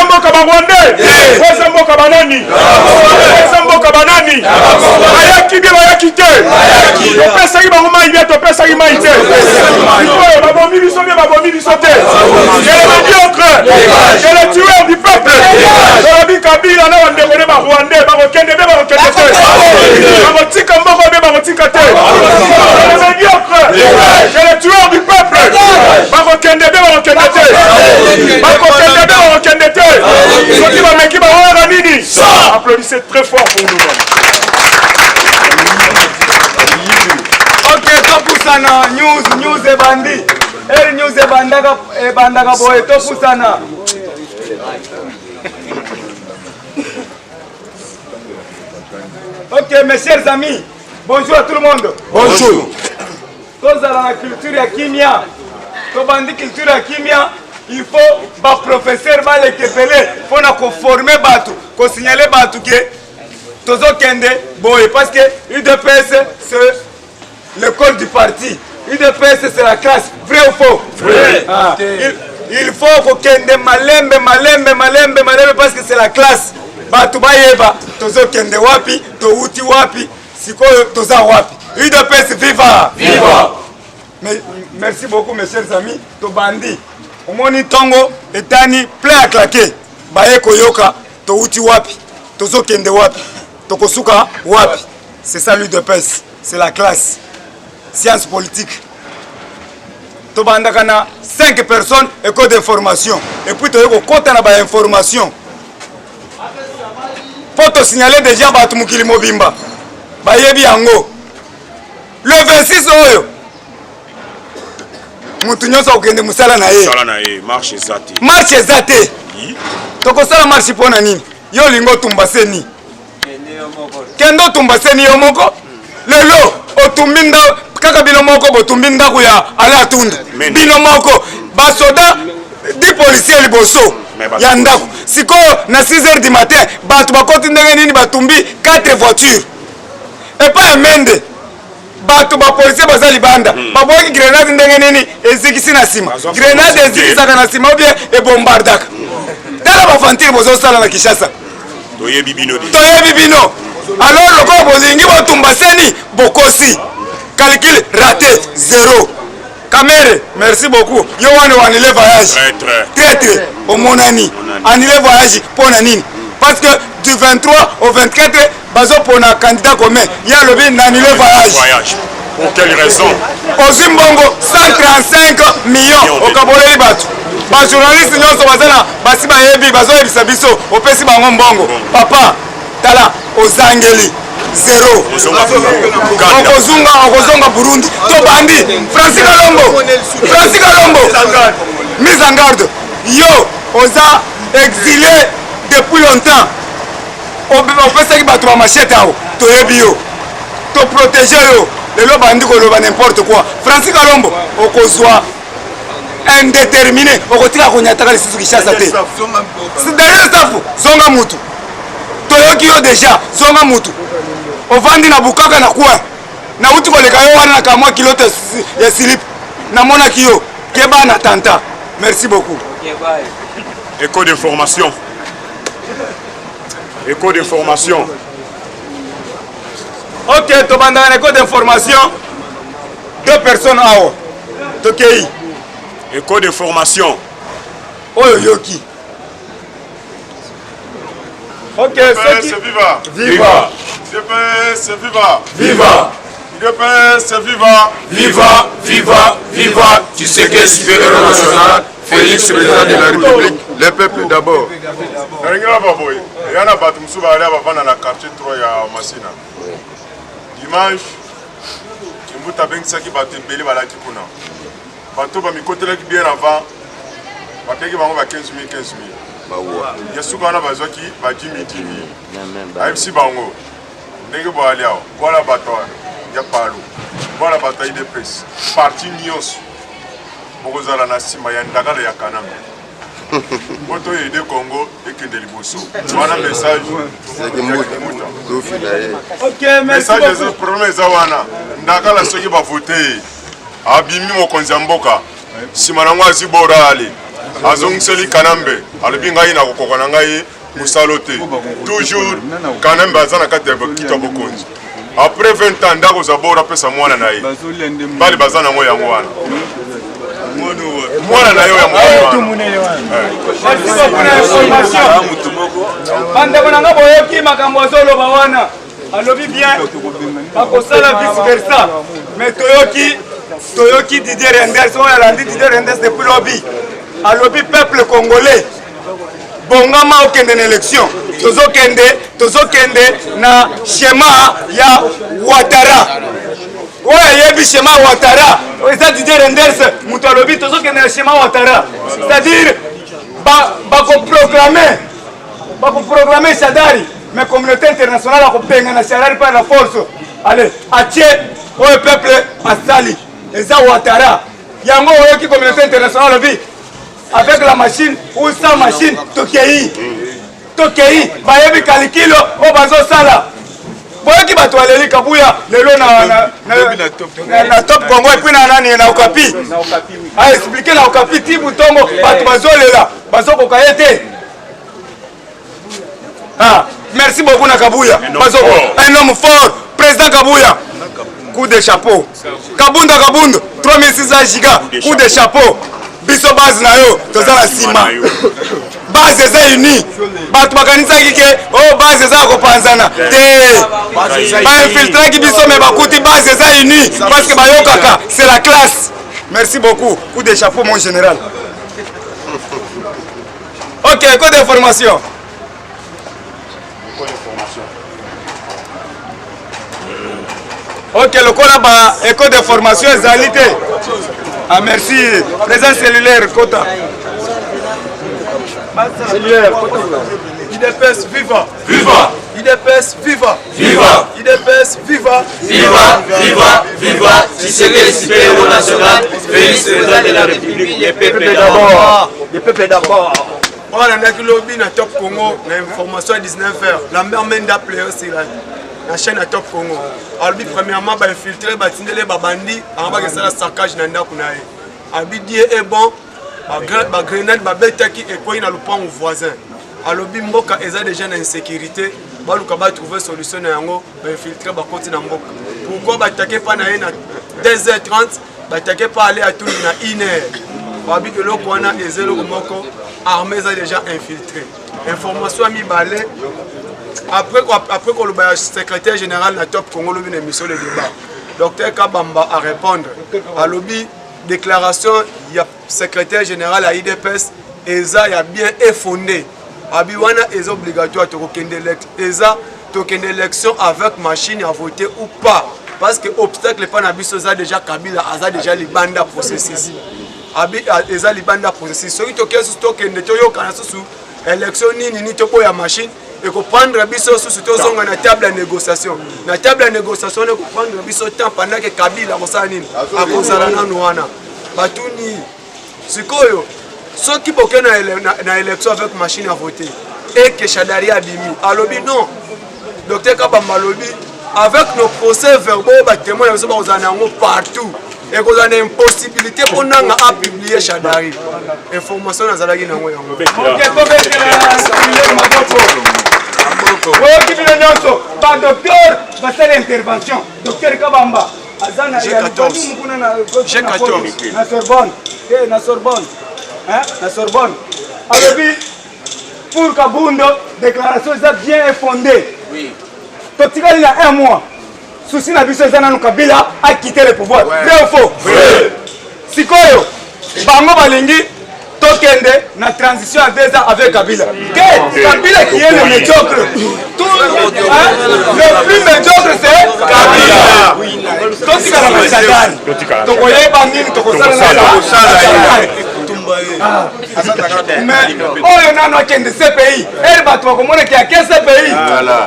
mboka Rwandais. Weza mboka banani. Weza mboka banani. Ayaki bien ayaki te. Topesa ki bango mai bien topesa ki mai te. Babomi biso bien babomi biso te. Les médiocres. Les tueurs du peuple. Lobi Kabila na wandekone ba Rwandais ba kokende be ba kokende te. Ba tika mboko be ba kotika te. Les médiocres. Les tueurs du peuple. Ba kokende be ba kokende te. Ba kokende be ba kokende te. Soki ba meki ba ora nini. Applaudissez très fort pour nous. Ok, topusana news ebandi. News ebandaka boy topusana. Ok, mes chers amis, bonjour à tout le monde. Bonjour. Tous dans la culture ya kimia. Tobandi culture ya kimia. Il faut ba professeur ba lekepele pour na ko former batu, ko signaler batu que tozo kende boy parce que UDPS c'est l'école du parti. UDPS c'est la classe, vrai ou faux? Vrai. Ah. Il faut ko kende malembe parce que c'est la classe. Batu ba yeba tozo kende wapi, to uti wapi, siko toza wapi. UDPS viva! Viva! Mais merci beaucoup mes chers amis, to bandi. Omoni tongo etani plein à claquer. Baye koyoka to uti wapi, tozo kende wapi, to kosuka wapi. C'est ça l'UDPS, c'est la classe. Sciences politiques. To bandakana 5 personnes école d'information et puis to yoko kota na ba information. Pour te signaler déjà batu mukili mobimba. Bayebi yango. Le 26 oyo. Mutu nyonso okende musala na ye. Sala na ye, marche ezate. Marche ezate. Toko sala marche pona nini? Yo lingo tumbaseni. Kendo tumbaseni yo moko. Lelo otumbinda kaka bino moko botumbinda kuya ala tunda. Bino moko basoda 10 policiers liboso. Ya ndako. Siko na 6h du matin batu bakoti ndenge nini batumbi 4 voitures. Et pas amende. Batu ba policier baza libanda. Baboki grenade ndenge nini ezikisi na sima. Grenade ezikisaka na sima bien e bombardaka. Tala ba fantire bozo sala na Kinshasa. Toyebi bino de. Toyebi bino. Alors le corps bozingi botumba seni bokosi. Calcul raté 0. Camere, merci beaucoup. Yo wanile voyage. Très. Au monani. Annulé voyage pour nani. Parce que du 23 au 24, bazo pour un candidat commun. Il y a le bin annulé voyage. Pour quelle raison? Au Zimbongo, 135 millions au Kaboleli Batu. Les journalistes nyonso bazana basi ba yebi bazo yebisa biso opesi bango mbongo. Papa, tala ozangeli 0. Okozonga Burundi. Tobandi. Francis Kalombo. Mise en garde. Yo, oza exilé depuis longtemps. On peut se battre à machette. To yebi yo. To protéger yo. Le bandi ko loba n'importe quoi. Francis Kalombo okozwa indéterminé. Okotika konyataka lisusu Kinshasa te. C'est derrière ça. Zonga mutu. Toyoki yo déjà. Zonga mutu. Ovandi na bukaka na kwa. Na uti koleka yo wana kamwa kilote ya slip. Na mona kiyo. Keba na tanta. Merci beaucoup. Écho d'information. Écho d'information. Ok, tu bandes un écho d'information. 2 personnes à haut. Tokei. Écho d'information. Oyo yoki. Ok, c'est viva. Viva. C'est viva. Viva. C'est viva. Viva. Tu sais que supérieur national, Félix, président de la République, le peuple d'abord. Il y en a pas tout dans le quartier 3 à Massina. Dimanche, je me suis dit que je suis venu à la Kikuna. Je suis venu bien avant. Je suis venu à 15 000. Je suis venu à 10 000. Je suis venu à voilà bataille. Il y a pas l'eau. Voilà bataille de presse. Parti Nios. Bogozala na sima ya ndagala ya Kananga. Moto yede Congo et que de Liboso. Voilà message. Ok, merci. Message des problèmes zawana. Ndagala soki ba voter. Abimi mo konzamboka. Sima na ngwa zibora ale. azongiseli kanambe alobi ngai nakokoka na ngai mosalo te toujours kanambe aza na kati ya kiti ya bokonzi après 20 ans ndako zabora apesa mwana na ye bali baza nango yango wana mwana na yo ya bandeko na nga boyoki makambo azoloba wana alobi bien bakosala vice versa mais toyoki Didier Renders oyo alandi Didier Renders depuis lobi alobi peuple congolais bongama okende na élection tozokende na schéma ya Ouattara oyo ayebi schéma Ouattara eza Didier Renders moto alobi tozokende na schéma Ouattara c'est-à-dire bakoprograme Shadari mais communauté internationale akopenga na Shadari par la force allez atie oyo peuple asali eza Ouattara yango oyoki communauté internationale alobi avec la machine ou sans machine tokei bayebi kalikilo o bazosala boyoki bato aleli kabuya lelo na top Congo et puis na nani na Okapi a expliqué na Okapi ti butongo bato bazolela bazokoka ye te merci beaucoup na Kabuya bazoko un homme fort président Kabuya coup de chapeau Kabunda 3600 giga coup de chapeau biso base na yo toza na sima base eza uni bato bakanisaki ke o base eza kopanzana te bainfiltraki biso me bakuti base eza uni parce que bayokaka c'est la classe merci beaucoup coup de chapeau mon général ok code d'information ok lokola ba école de formation ezali te ah merci présent cellulaire Kota cellulaire Kota IDPS viva viva IDPS viva viva IDPS viva viva viva viva Tshisekedi super national Félix président de la République les peuples d'abord les peuples d'abord voilà na kilobi na Top Congo na information à 19h la mère Menda player c'est là la chaîne à Top Congo. Albi premièrement ba infiltrer ba tindele ba bandi en ba kesala saccage na ndako na ye. Albi die est bon ba grenade ba betaki et quoi na lupango voisin. Alobi mboka eza déjà na insécurité ba luka ba trouver solution na yango ba infiltrer ba koti na mboka. Pourquoi ba attaquer pas na ye na 2h30 ba attaquer pas aller à tout na 1h. Ba bi que loko wana ezelo moko armée a déjà infiltré. Information mi balé après qu'on le secrétaire général de Top Congo une émission de débat, docteur Kabamba a répondre à lobby déclaration il y a secrétaire général à IDPS ESA il a bien fondé abiwana est obligatoire token élection avec machine à voter ou pas parce que obstacle pas na biso za déjà Kabila a déjà libanda processus abi eza libanda processus so tokesu token de toyo kana susu élection ni tokoya machine et qu'on prendre biso sous tozonga na table de négociation na table de négociation ne prendre biso temps pendant que Kabila akosala nini akozala nanu wana batuni sikoyo soki boke na élection avec machine à voter et que Shadari abimi alobi non docteur Kabamba alobi avec nos procès verbaux ba témoin biso ba kozana ngo partout et qu'on a une possibilité pour nous à publier Shadari information nazalaki nango yango par docteur va faire l'intervention docteur Kabamba azana G14 na Sorbonne na Sorbonne alobi pour Kabundo déclaration bien fondée oui totikali na 1 mois souci na biso ezana no Kabila a quitté le pouvoir vrai ou faux sikoyo bango balingi tokende na transition à 2 ans avec Kabila. Kabila qui est le médiocre. Le plus médiocre c'est Kabila. Totika na Shadari. Tokoye bandini tokosala na mais oyo nano akende CPI elle bato bakomona ki ake CPI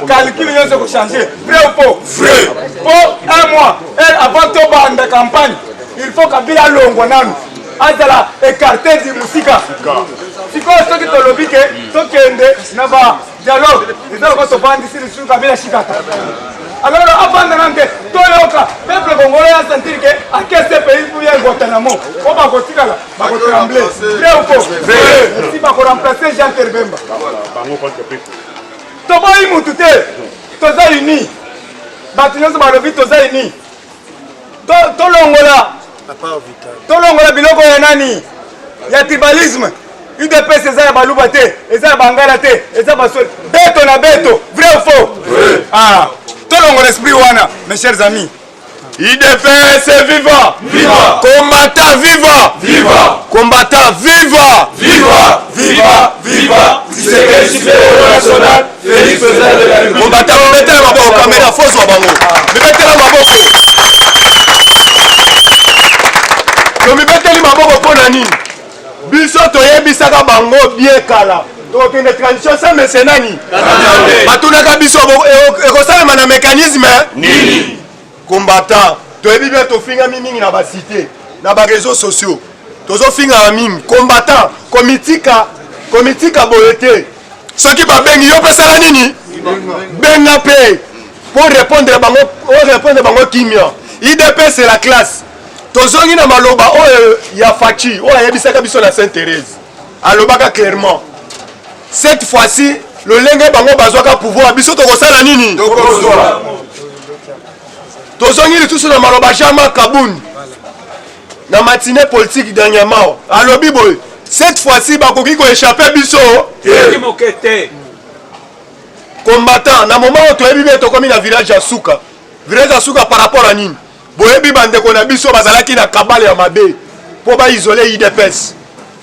calcul nyonso ko changer vrai ou faux vrai pour 1 mois elle avant to bande campagne il faut Kabila longwa nano azala écarté du musika sikoyo soki tolobi ke tokende na ba dialogue ezala ko tobandisi lisusu Kabila shikata Alors, avant de rentrer, tout le peuple congolais a senti que à quel pays pour y aller Guantanamo. On va continuer là, on va trembler. Vrai ou faux? Si on va remplacer Jean Terbemba. Toba Imutute, Toza Uni. Batinos Balobi, Toza Uni. Tolongola. Tolongola biloko ya nani? Ya tribalisme. UDPS eza ya baluba te, eza ya bangala te, eza basol. Beto na beto, vrai ou faux? Oui. Ah, tolongo l'esprit wana, mes chers amis. UDPS viva! Viva! Combattant viva! Viva! Combattant viva! Viva! Viva! Viva! Tshisekedi Chilombo national, Félix président de la République. Combattant, mettez la maboko, caméra fausse wa bango. Mettez la maboko. Mettez la maboko pour nani. Biso toyebisaka bango bien kala. Donc une transition ça mais c'est nani. Batunaka biso ekosalema na mécanisme Nini. Combattant. Toyebi bien tofinga mingi na ba cité, na ba réseaux sociaux. Tozo finga mingi combattant, komitika boyete. Ceux qui ba bengi yo pesa la nini? Benga pe pour répondre bango kimia. IDP c'est la classe. Tozongi na maloba ya Fachi, yebisaka biso na Sainte-Thérèse. Alobaka clairement. Cette fois-ci, le lenge bango bazwaka pouvoir biso tokosala nini? Tozongi lisusu na maloba Jama Kaboun. Na matinée politique dernièrement. Alobi boy. Cette fois-ci bakoki ko échapper biso. Combattant na moment où toyebi bien tokomi na village ya Suka. Village ya Suka par rapport à nini? Boyebi bandeko na biso bazalaki na kabale ya mabe po ba isoler IDPS.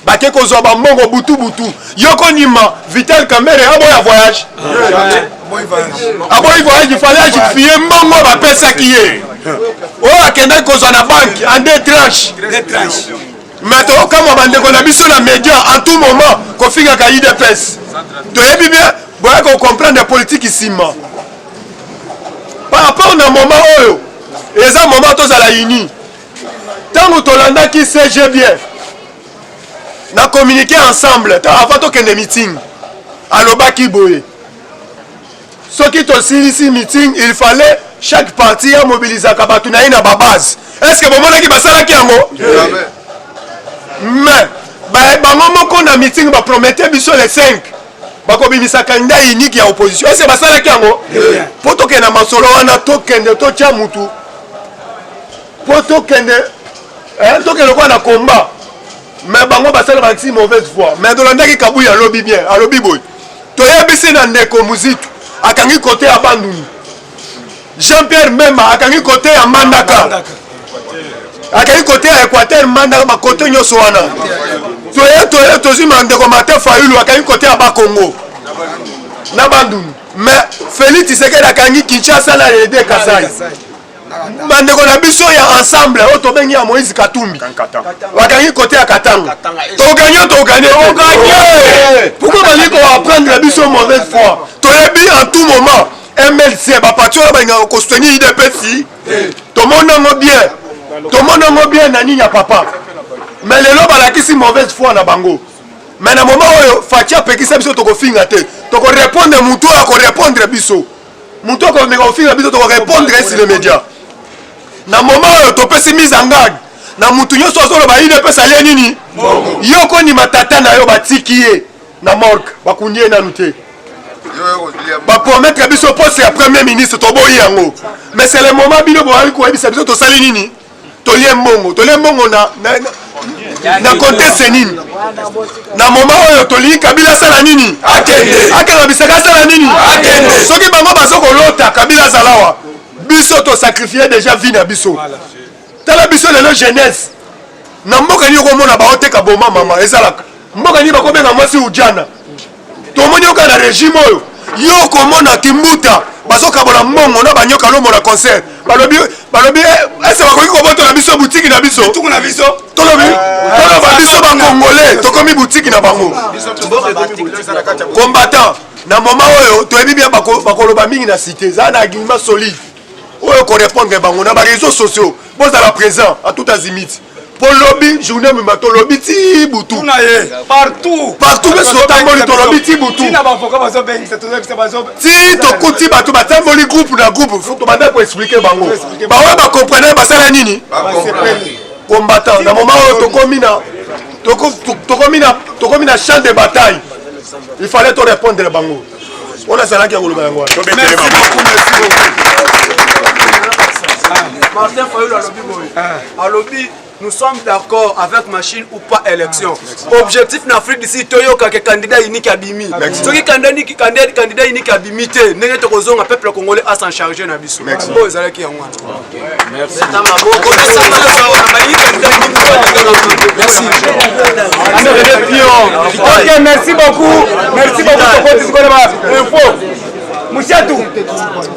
Bake kozwa ba mbongo butu. Yoko nima Vital Kamerhe aboya voyage. Aboya voyage il fallait justifier mbongo ba pesa kiye. Akenda kozwa na banque en deux tranches. Mais to kama bandeko na biso na média en tout moment ko finga ka IDPS. Toyebi bien boya ko comprendre la politique ici. Par rapport na moment oyo et un moment tous à la uni. Tant que Tolanda qui sait bien, n'a communiqué ensemble. Avant que les meetings, à l'Obaki Boye. Ce qui est aussi ici meeting, il fallait chaque parti à mobiliser à Kabatunaï na base. Est-ce que bon qui va ça là qui mais bah qu'on a meeting va promettre biso les 5. Bakobimisa candidat unique ya opposition. Est-ce que ça là qui pour que na masolo wana token de tocha mutu. Pour tokende quoi na combat mais bango basala bansi mauvaise foi mais dolanda ki kabuya lobby bien a lobby boy toyebisi na ndeko muzitu akangi côté ya Banduni Jean-Pierre Memba akangi côté ya Mandaka akangi côté ya Équateur Mandaka ba côté nyoso wana toye tozima ndeko Martin Fayulu akangi côté ya Bakongo na Banduni mais Félix Tshisekedi akangi Kinshasa na Ede Kasai bandeko na biso ya ensemble otobengi ya Moïse Katumbi wakangi côté ya Katanga toganye pourquoi bali ko apprendre la biso mauvaise foi toyebi en tout moment MLC ba parti oyo balinga ko soutenir IDPS tomonango bien na nini ya papa mais lelo balakisi mauvaise foi na bango mais na moment oyo Fatia pekisa biso tokofinga te toko répondre mutu ko répondre biso mutu ko meka ofinga biso toko répondre sur les médias na moment oyo topesi mise en garde na mutu nyonso azoloba IDPS alie nini yoko ni matata na yo batiki ye na morgue bakundi ye nanu te bapromettre biso poste ya premier ministre toboyi yango mais c'est le moment bino boyaki koyebisa biso tosali nini tolie mbongo na contexte nini na moment oyo tolii Kabila asala nini akanga bisaka asala nini soki bango bazokolota Kabila azalawa biso to sacrifier déjà vie na biso tala biso lelo jeunesse na mboka ni komona baoteka boma mama ezalaka mboka ni bakobenga mwasi ujana tomoni oka na régime oyo yo komona kimbuta bazokabola mbongo na banyoka lomo na concert balobi ese bakoki kobotola biso boutique na biso toloba biso bakongolais tokomi boutique na bango combattant na moment oyo toyebi bien bakoloba mingi na cité za na argument solide oyo ko répondre bango na ba réseaux sociaux bozala présent à tout azimit pour lobby journée mimato lobby ti butu partout mais so tamboli to lobby ti butu ti to kuti batu batamboli groupe na groupe faut to banda pour expliquer bango ba wa ba comprendre ba sala nini combattant na moment où tokomi na champ de bataille il fallait te répondre bango on a ça qui a roulé bango merci beaucoup Martin Fayou à lobby nous sommes d'accord avec machine ou pas élection. Objectif en Afrique d'ici Toyo que candidat unique à Bimi. Ceux qui candidat unique à Bimi te n'est pas raison un peuple congolais à s'en charger na biso. Merci. Merci. Ok, merci beaucoup. Merci beaucoup. Mouchatou,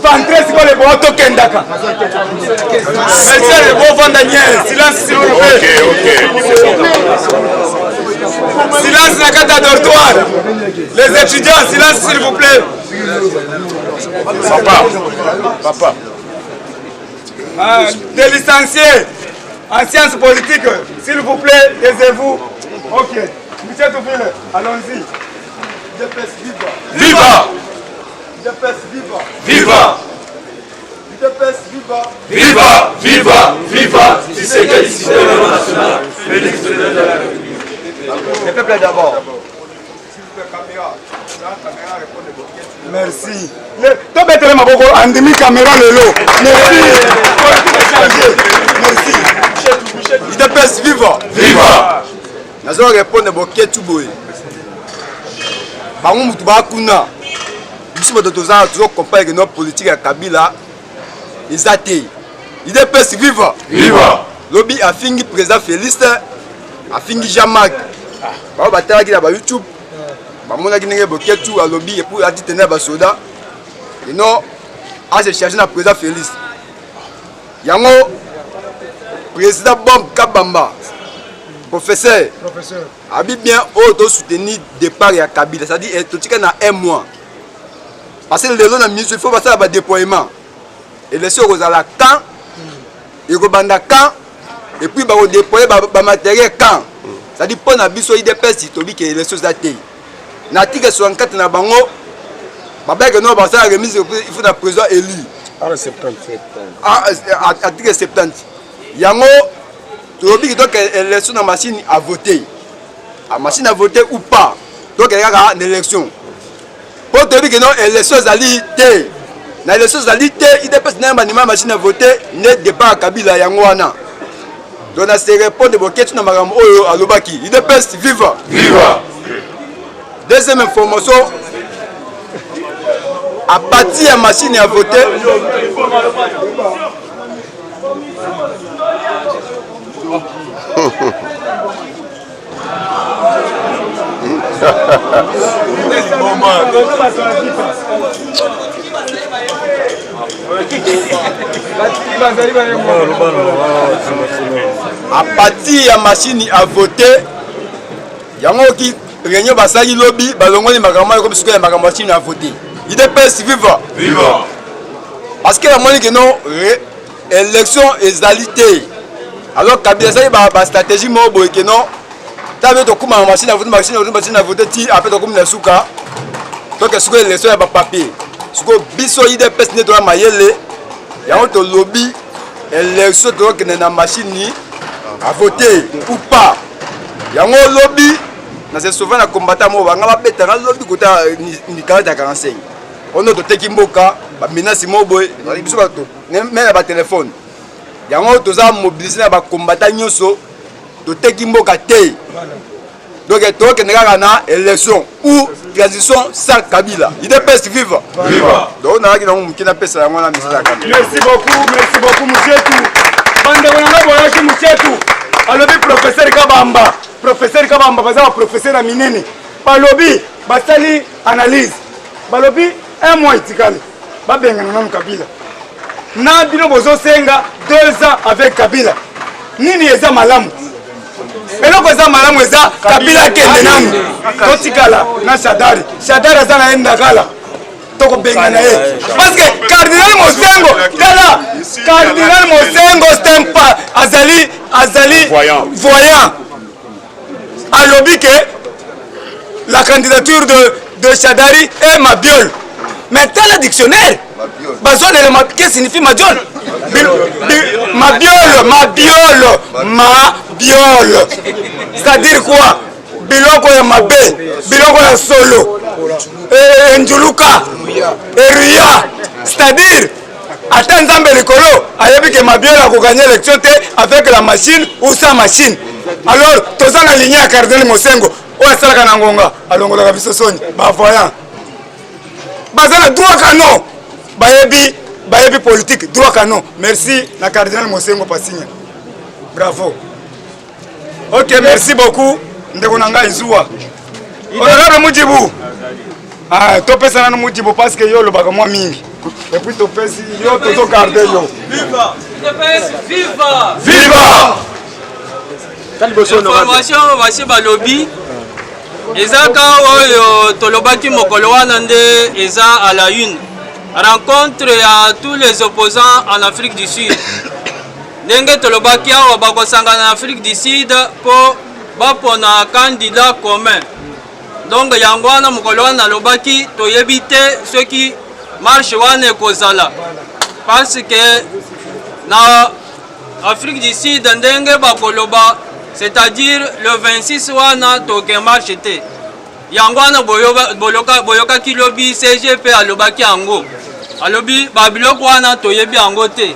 Fantré, c'est quoi les bons Tokendaka? Merci les bons Vandaniel. Silence s'il vous plaît. Silence la carte à dortoir. Les étudiants, silence s'il vous plaît. Papa. Des licenciés en sciences politiques, s'il vous plaît, taisez-vous. Ok. Mouchatou, allons-y. Viva! Viva! Viva! Viva! Viva! Tshisekedi Système national. Félix président de la République. Le peuple d'abord. Merci. Tu peux mettre ma boco en demi caméra le lot. Merci. UDPS viva! Viva! Nous allons répondre à Boké Touboé. Par contre, nous avons si vous toujours comparer que notre politique à Kabila, ils athées. UDPS viva! Viva! Lobby a fini président Félix, a fini Jean-Marc. Bah, on qui là YouTube. Bah, mon a gagné Boké tout à lobby et pour la tenir à soda. Et non, à se chercher le président Félix. Yango, président Bomb Kabamba, professeur, a bien auto soutenir départ à Kabila, c'est-à-dire tout ce qu'il y a un mois. Parce que le long de la ministre, il faut passer à un déploiement. Et les choses à la camp, et et puis on déployer le matériel quand. C'est-à-dire pour la biso IDPS, il y a les choses à terre. L'article 64 na bango, que nous avons remise, il faut un président élu. Article 70. Yango, tu as dit que l'élection de la machine à voter. La machine à voter ou pas. Donc il y a une élection. Pour te dire que non, l'élection est na l'élection est il dépasse la machine à voter, n'est débat à Kabila Yangwana. Donc on se répond de vos questions à l'Obaki. Il dépasse viva. Viva! Deuxième information, à partir de la machine à voter, à partir de la machine à voter, il y a un qui réunion basali lobby, balongoli makambo comme ce que la machine à voter. Il dépasse viva. Viva! Parce que la monnaie que non, élection égalité. Alors Kabila ça y a stratégie mobile que non. T'as vu ton coup ma machine à voter ti après ton coup na suka. Donc est-ce que l'élection y a pas papier. Ce que biso IDPS ne doit mayele. Il y a un lobby élection donc na machine ni à voter ou pas. Il y a un lobby dans ce souvent la combattant mo banga ba beta na lobby kota ni 45. On a teki mboka ba menace mo boy biso ba to même ba téléphone. Il y a un toza mobiliser na ba combattant nyoso to teki mboka te. Donc to ke na élection ou transition sans Kabila. Il dépasse viva. Viva! Donc na kina pesa yango na misala Kabila. Merci beaucoup Mouchetou. Bande wana boya ki Mouchetou. Alobi professeur Kabamba baza professeur à minene. Balobi basali analyse. Balobi un mois itikale. Ba bengana na Kabila. Na bino bozo senga 2 ans avec Kabila. Nini eza malamu? Eloko eza malamu eza Kabila kende nanu. Totikala na Shadari. Shadari aza na enda kala. tokobengana ye parce que cardinal Mosengo tala cardinal Mosengo azali voyant alobi que la candidature de Chadari est Mabiol mais tala dictionnaire bazone le que signifie Mabiol Mabiol c'est-à-dire quoi biloko ya mabe biloko ya solo njuluka eruya c'est-à-dire ata nzambe likolo ayebi ke Mabiol akoganye élection te avec la machine ou sans machine alors toza na ligne ya cardinal Mosengo oyo asalaka na ngonga alongolaka biso soni bavoyant baza na droit canon bayebi politique droit canon merci na cardinal Mosengo Pasinya bravo ok merci beaucoup ndeko na ngai zuwa honorable Mujibu topesana na Mujibu parce que yo lobaka mwa mingi et puis topesi yo tozogarde yo viva information basi balobi ezaka oyo tolobaki mokolo wana nde eza à la une rencontre ya tous les opposants en Afrique du Sud ndenge tolobaki awa bakosangana na Afrique du Sud po bapona candidat commun donc yango wana mokolo wana alobaki toyebi te soki marche wana ekozala parce que na Afrique du Sud ndenge bakoloba c'est-à-dire le 26 wana toke marche te yango wana boyokaki lobi CGP alobaki yango alobi babiloko wana toyebi yango te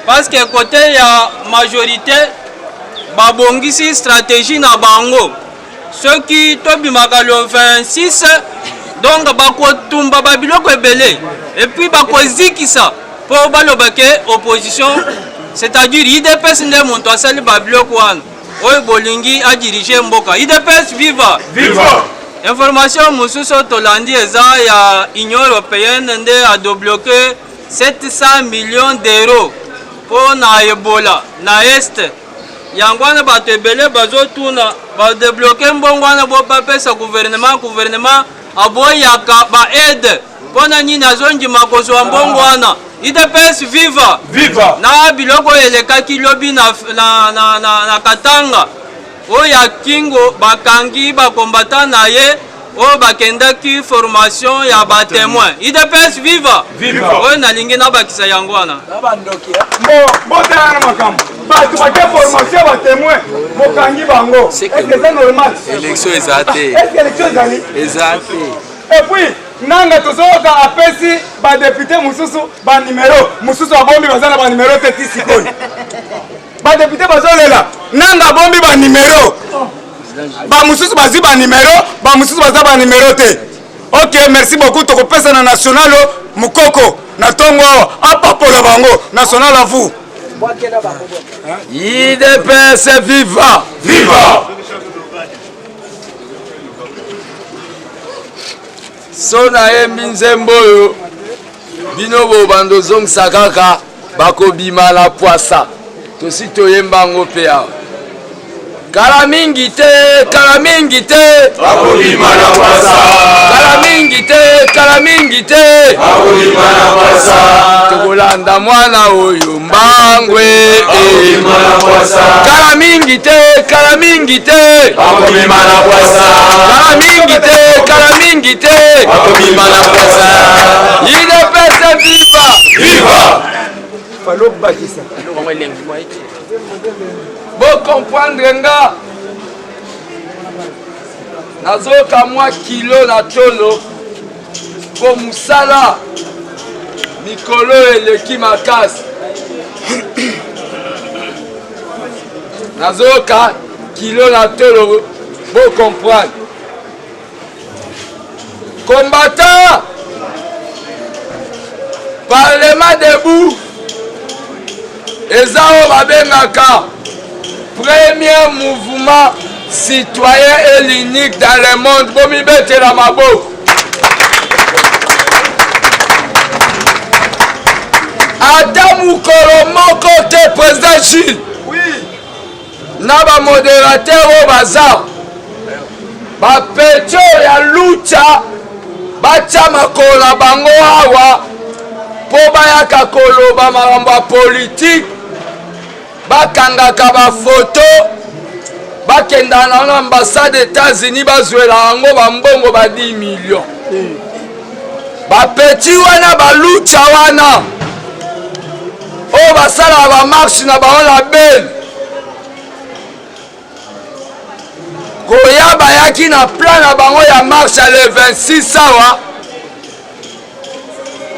parce que côté ya majorité babongisi stratégie na bango soki tobimaka le 26 donc bakotumba babiloko ebele et puis bakozikisa po baloba ke opposition c'est-à-dire IDPS nde moto asali babiloko wana oyo bolingi adirige mboka IDPS viva information mosusu tolandi eza ya Union européenne nde adobloqué 700 millions d'euros po na Ebola na este yango wana bato ebele bazotuna badebloke mbongo wana bopapesa gouvernement aboyaka baede mpona nini azondima kozwa mbongo wana IDPS viva na biloko elekaki lobi na Katanga oyo ya kingo bakangi bakombata na ye oyo bakendaki formation ya batémoin IDPS viva oyo nalingi nabakisa yango wana botana makambo bato bake formation ya batémoin bokangi bango eza normal élection eza te eza te et puis nanga tozoyoka apesi badepute mosusu banimero mosusu abombi baza na banimero te ti sikoyo badepute bazolela nanga abombi banimero bamosusu bazwi banimero bamosusu baza banimero te ok merci beaucoup tokopesa na national mokoko na ntongo awa apapola bango national à vous IDPS viva so nayembi nzembo oyo bino bobanda ozongisa kaka bakobima na pwasa tosi toyemba yango mpe awa kala mingi te bakobima na pwasa kala mingi te bakobima na pwasa tokolanda mwana oyo mbangwe bakobima na pwasa kala mingi te bakobima na pwasa bakobima na pwasa IDPS viva bokomprendre nga nazoyoka mwa kilo na tolo po mosala mikolo eleki makasi nazoyoka kilo na tolo bokomprendre combattant parlement debout eza oyo babengaka premier mouvement citoyen et l'unique dans le monde bomibetela maboko ata mokolo moko te président Chine na bamodérateur oyo baza bapetio ya lucha batia makolo na bango awa mpo bayaka koloba makambo ya politike bakangaka bafoto bakenda na ambassade États-Unis bazwela yango bambongo ba 10 millions bapeti wana balucha wana oyo basalaka bamarshe na bango na bene koya bayaki na plan na bango ya marshe ya le 26 awa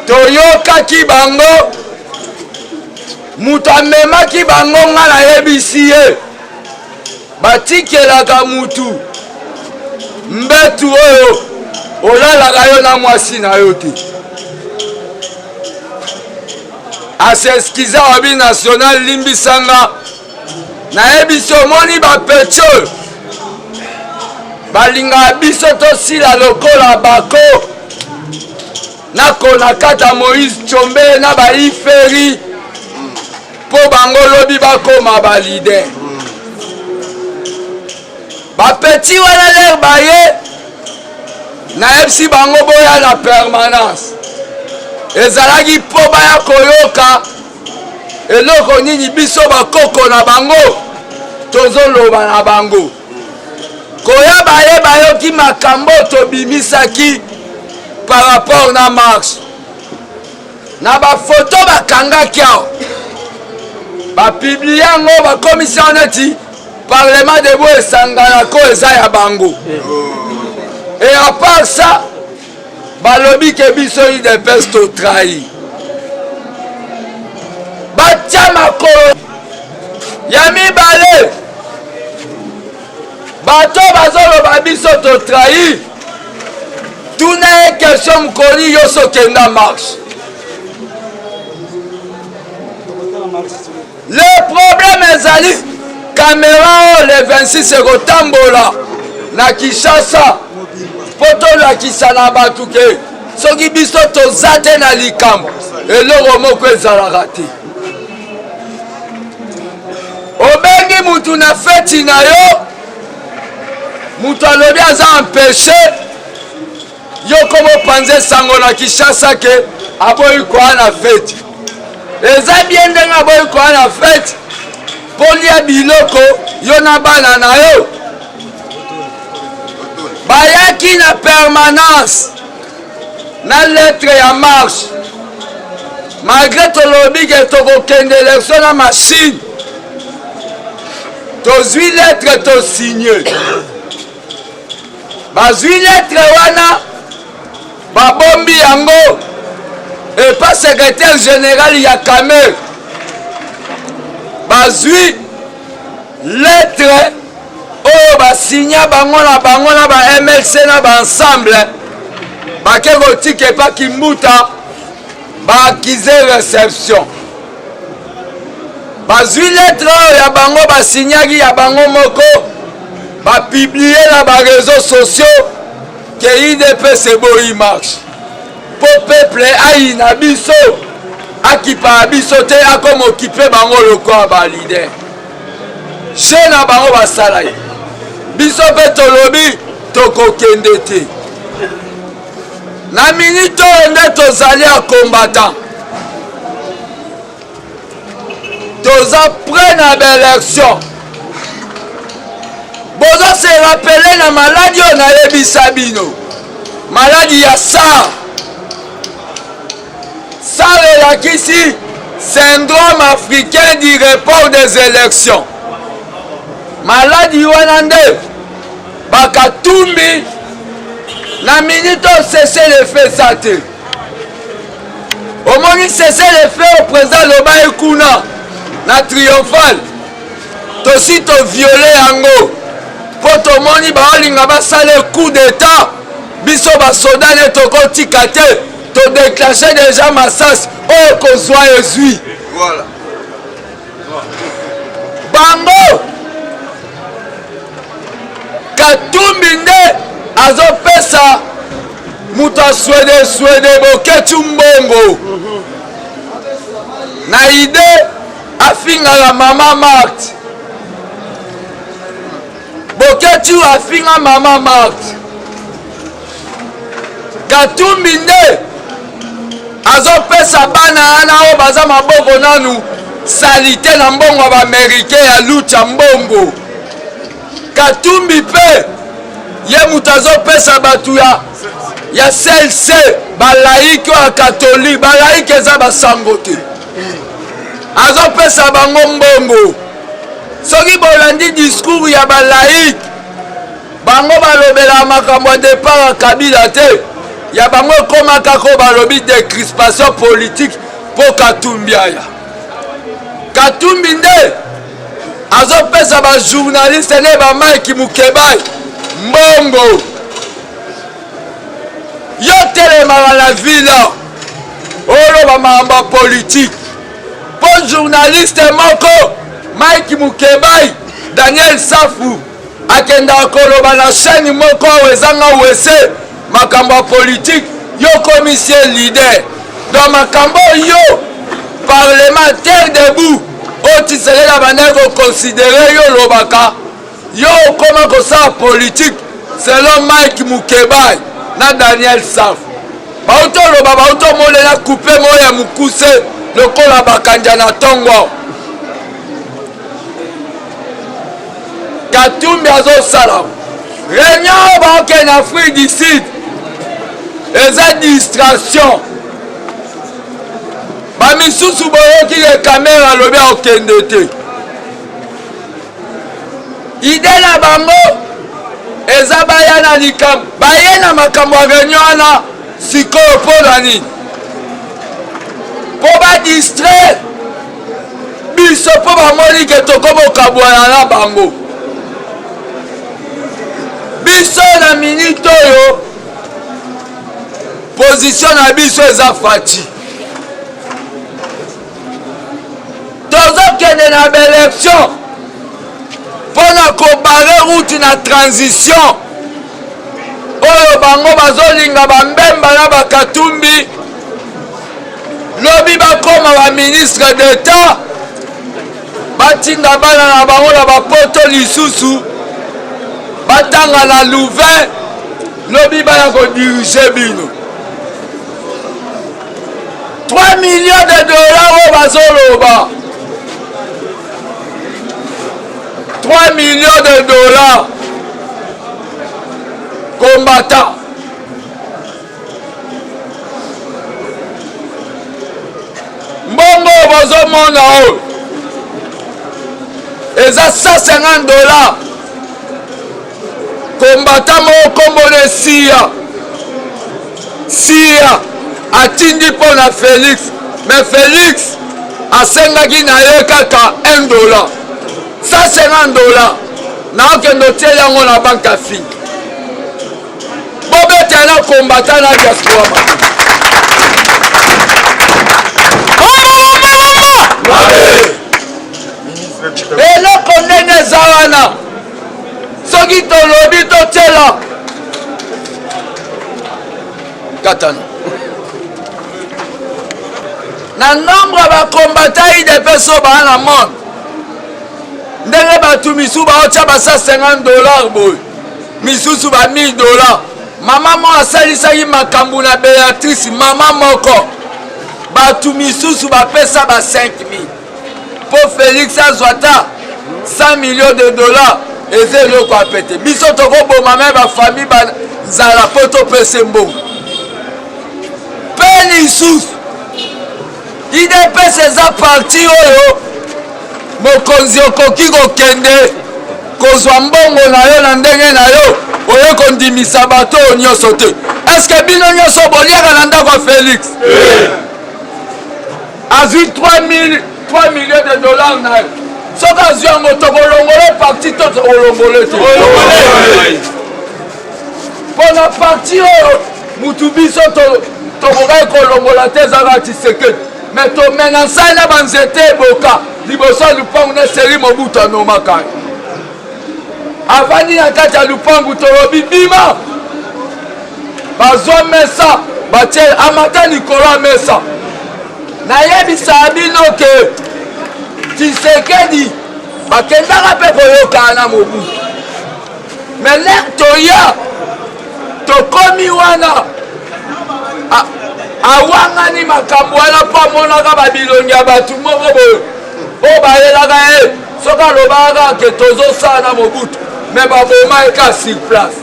toyokaki bango mutu amemaki bango nga nayebisi ye batikelaka mutu mbetu oyo olalaka yo na mwasi na yo te aseskiza wa binational limbisanga nayebisi omoni bapeti oyo balingaka biso tosila lokola bako nakona kata Moïse Tshombe na baiferi mpo bango lobi bakoma balide bapeti wana ler baye nayebisi bango boya na permanence ezalaki mpo baya koyoka eloko nini biso bakoko na bango tozoloba na bango koya baye bayoki makambo tobimisaki par rapport na marche na bafoto bakangaki awa bapiblie yango bakomisi neti parlement debo esanganako eza ya bango et à part ça balobi ke biso UDPS totrahi batia makolo ya mibale bato bazoloba biso totrahi tuna ye question mokoli yo sokenda marche le problème ezali caméra oyo le 26 ekotambola na Kinshasa mpo tolakisa na bato ke soki biso toza te na likambo eloko moko ezalaka te obengi mutu na feti na yo mutu alobi aza empêché yo komopanza esango na Kinshasa ke aboyi koya na feti eza bien ndenge aboyi koya na feti mpo lia biloko yo na bana na yo bayaki na permanence na lettre ya marche malgré tolobi ke tokokende élection na machine tozwi lettre tosigne bazwi lettre wana babombi yango epa secrétaire général ya Kamer bazwi lettre oyo basinya bango na ba MLC na baensemble bake kotika epa Kimbuta baakize réception bazwi lettre oyo ya bango basinyaki ya bango moko bapiblie na bareseau sociaux ke UDPS eboyi marche po peuple ayina biso akipa biso te akoma okipe bango lokola balider che na bango basala ye biso mpe tolobi tokokende te na minute oyo nde tozali ya combattant toza prêt na baélection bozo se rappele na maladi oyo nayebisa bino maladi ya SAR elakisi syndrome africain du report des élections maladi wana nde bakatumbi na minute oyo cesse le fait eza te omoni cesse le fait au président lobai kuna na triomphal tosi toviole yango mpo tomoni baolinga basala coup d'état biso basoda ne tokotika te todéclenche déjà masasi oyo kozwa ezwi bango Katumbi nde azopesa mutu aswede boketi mbongo na ide afingaka mama Marthe boketi afinga mama Marthe Katumbi nde azopesa bana wana oyo baza maboko nanu salite na mbongo ya baamerikain ya lucha mbongo. Katumbi mpe ye moto azopesa bato ya CLC balaiki oyo ya katolike, balaiki eza basango te, azopesa bango mbongo. Soki bolandi discours ya balaiki, bango balobela makambo ya départ ya Kabila te, ya bango ekoma kaka balobi décrispation politique mpo Katumbi aya. Katumbi nde azopesa bajournaliste ne bamaiki Mukebai mbongo. Yo telemaka na vila oloba makambo ya politique mpo journaliste moko Mike Mukebai Daniel Safu akendaka koloba na chaîne moko oyo ezanga wese makambo ya politique, yo commissaire leader. Donc makambo yo parlementaire debout otiselela bandeko considérer yo lobaka yo okoma kosala politique selon Mike Mukebai na Daniel Safu. Bautoloba bautomolela coupe moyo ya mukuse lokola bakanja na tongo. Katumbi azosala réunion baoke na Afrique du Sud eza distraction. Bamisusu boyoki ke kamera alobi akokende te. Ide na bango eza baya na likambo, baye na makambo ya réunion wana sikoyo mpo na nini? Mpo badistraire biso mpo bamoni ke tokomokabwana na bango. Biso na minute oyo position na biso eza fati. Tozokende na baélection mpona kobare route na transition oyo bango bazolinga bambemba na bakatumbi lobi bakoma baministre d'État batinda bana na bango na bapoto lisusu batanga na louvain lobi baya kodirige bino. 3 millions de dollars oyo bazoloba, 3 millions de dollars combattant. Mbongo bozomona oyo eza 150 dollars combattant moko kombone Sia atindi mpo na Félix, mais Félix asengaki na ye kaka 1 dollar. 150 dollars naokende otieli yango na banke ya fille bobetela combattant na diaspora eloko ndenge eza wana. Soki tolobi totiela katana na nombre ya bakombata IDPS oyo baa na monde ndenge bato misusu baotya basa 50 dollars boye misusu ba 1000 dollars. Mama moko asalisaki makambo na Béatrice, mama moko bato misusu bapesa ba 5000 mpo Félix azwa ta 100 millions de dollars. Eze eloko apete biso tokoboma me bafamille banzala mpo topesa mbongo mpe lisusu. IDPS eza parti oyo mokonzi okoki kokende kozwa mbongo na yo na ndenge na yo oye kondimisa bato oyo nyonso te. Eske bino nyonso boliaka na ndako ya Félix? Azwi 3 millions de dollars na yo. Soki azwi yango tokolongole parti to tokolongole te. Mpona parti oyo mutu biso tokokai kolongola te ezaka Tshisekedi, me tomena nsai na banzete eboka liboso ya lupangu na seri Mobutu anomaka ye. Avandi na kati ya lupangu tolobi bima bazwa mesa batie amata likolo mesa. Nayebisa bino ke Tshisekedi bakendaka mpe koyokana na Mobutu, me lere toya tokomi wana awangani makambo wana mpo amonaka babilongi ya bato moko boyo oyo bayelaka ye soki alobaka ke tozosala na mobutu me baboma eka sur place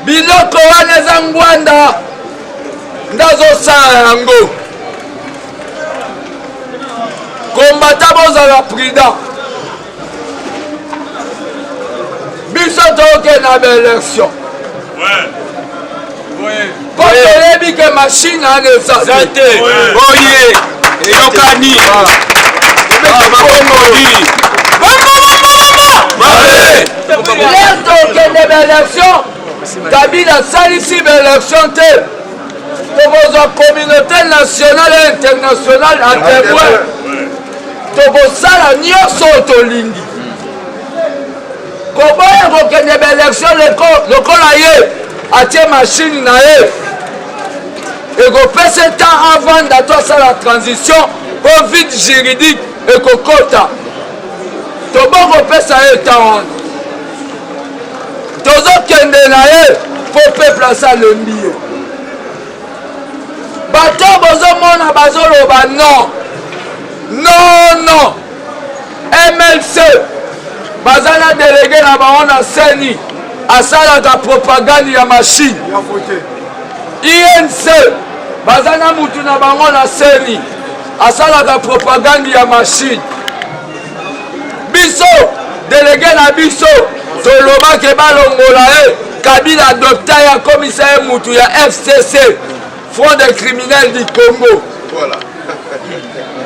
biloko wana eza ngwanda ndazosala yango kombata bozala prudent biso tokende na baélection po toyebi ke mashine wana eza te oye eyokani tokende baélection kabila asalisi baélection te tokozwa communauté nationale et internationale a témoin tokosala nyonso tolingi koboya kokende baélection lokola ye atie mashine na ye ekopesa temps avant dato asala transition po vide juridique ekokota tobokopesa ye temps wana tozokende na ye po peuple asalembi ye bato bozomona bazoloba non non non MLC baza na délégué na bango na seni asalaka propagande ya machine INC baza na mutu na bango na seni asalaka propagande ya machine biso délégué na biso tolobake balongola ye Kabila adopta ya komisa ye mutu ya FCC Front des criminels du Congo. Voilà.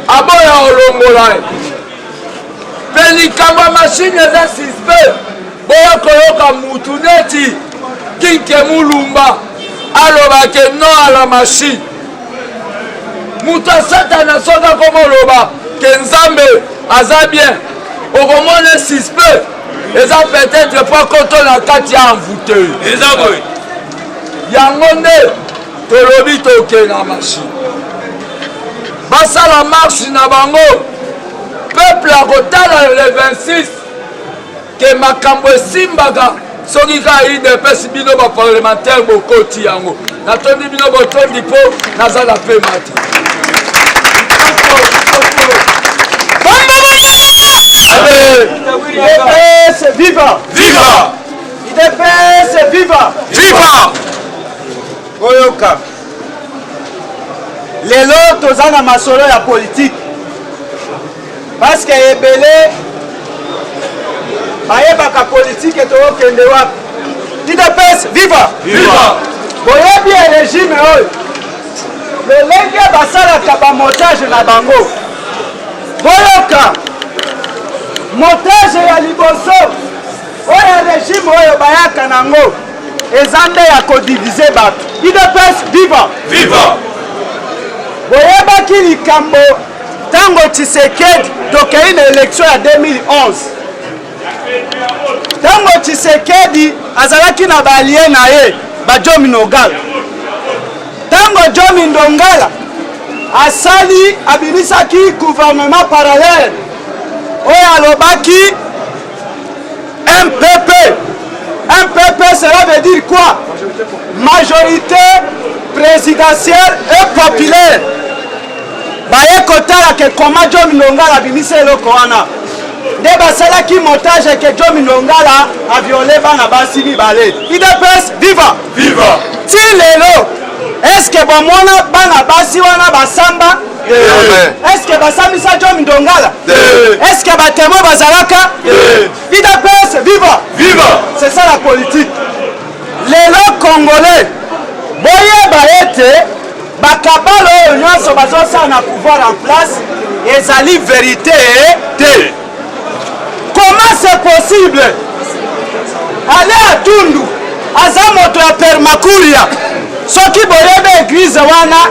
Aboya olongola ye pelikamba machine eza suspect boya koyoka mutu neti Kinke Mulumba alobake non à la machine mutu asatana soka komoloba ke Nzambe aza bien okomona suspect eza peut-être pas koto na kati ya envoûté eza boye yango nde tolobi toke na machine basala marche na bango peuple akotala le 26 ke makambo esimbaka soki ka idepesi bino baparlementaire bokoti yango natondi bino botondi mpo nazala mpe mati IDPS viva! Viva! IDPS viva! Viva! Oyoka lelo toza na masolo ya politique parce que ebele bayebaka politique tokende wapi IDPS viva! Viva! boyebi ya régime oyo lolenge basalaka bamontage na bango boyoka montage ya liboso oyo régime oyo bayaka nango eza nde ya kodivize bato IDPS viva! Viva! boyebaki likambo ntango Tshisekedi tokei na élection ya 2011 ntango Tshisekedi azalaki na balie na ye Jomi Ndongala ntango Jomi Ndongala asali abimisaki gouvernement parallèle oyo alobaki MPP cela veut dire quoi? Majorité présidentielle et populaire. Baye kotala ke koma Jomi Ndongala abimisi eloko wana nde basalaki montage ke Jomi Ndongala aviole bana basi mibale. IDPS viva! Viva! Ti lelo est-ce que bomona bana basi wana basamba? Est-ce que basambisa Jomi Ndongala? Est-ce que batemo bazalaka? IDPS viva! Viva! C'est ça la politique. Lelo Congolais boyeba ete bakabalo oyo nyonso bazosala na pouvoir en place ezali vérité te. Comment c'est possible? Ale Atundu aza moto ya permacuria soki boyeba église wana